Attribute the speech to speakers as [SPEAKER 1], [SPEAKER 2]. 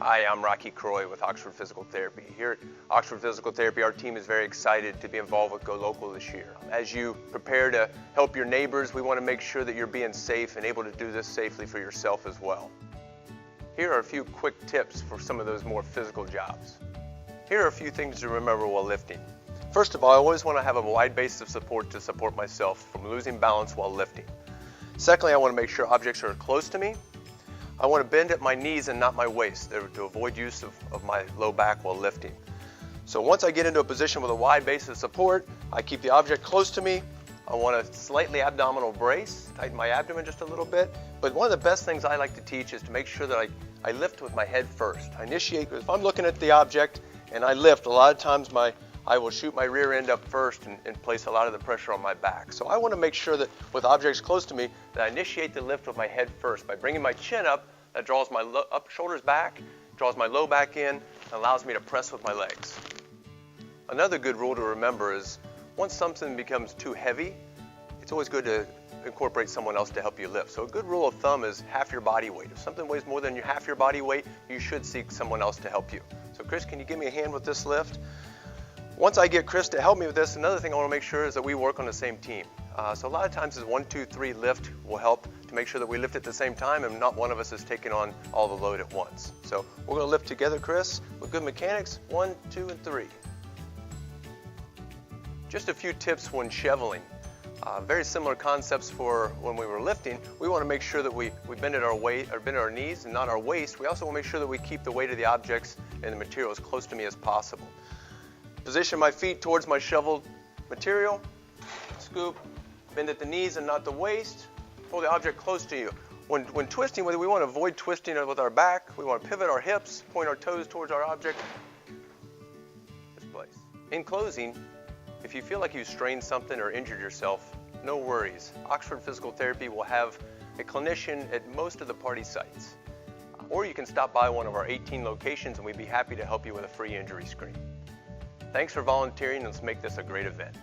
[SPEAKER 1] Hi, I'm Roche Croy with Oxford Physical Therapy. Here at Oxford Physical Therapy, our team is very excited to be involved with Go Local this year. As you prepare to help your neighbors, we want to make sure that you're being safe and able to do this safely for yourself as well. Here are a few quick tips for some of those more physical jobs. Here are a few things to remember while lifting. First of all, I always want to have a wide base of support to support myself from losing balance while lifting. Secondly, I want to make sure objects are close to me. I want to bend at my knees and not my waist to avoid use of my low back while lifting. So once I get into a position with a wide base of support, I keep the object close to me. I want a slightly abdominal brace, tighten my abdomen just a little bit. But one of the best things I like to teach is to make sure that I lift with my head first. I initiate, if I'm looking at the object and I lift, a lot of times I will shoot my rear end up first and place a lot of the pressure on my back. So I want to make sure that with objects close to me that I initiate the lift with my head first. By bringing my chin up, that draws my up shoulders back, draws my low back in, and allows me to press with my legs. Another good rule to remember is once something becomes too heavy, it's always good to incorporate someone else to help you lift. So a good rule of thumb is half your body weight. If something weighs more than half your body weight, you should seek someone else to help you. So Chris, can you give me a hand with this lift? Once I get Chris to help me with this, another thing I want to make sure is that we work on the same team. So a lot of times is 1, 2, 3 lift will help to make sure that we lift at the same time and not one of us is taking on all the load at once. So we're going to lift together, Chris, with good mechanics. 1, 2, and 3. Just a few tips when shoveling. Very similar concepts for when we were lifting. We want to make sure that we bend at our weight or bend at our knees and not our waist. We also want to make sure that we keep the weight of the objects and the material as close to me as possible. Position my feet towards my shoveled material, scoop, bend at the knees and not the waist, pull the object close to you. When twisting, we want to avoid twisting it with our back. We want to pivot our hips, point our toes towards our object. This place. In closing, if you feel like you strained something or injured yourself, no worries. Oxford Physical Therapy will have a clinician at most of the party sites. Or you can stop by one of our 18 locations and we'd be happy to help you with a free injury screen. Thanks for volunteering and let's make this a great event.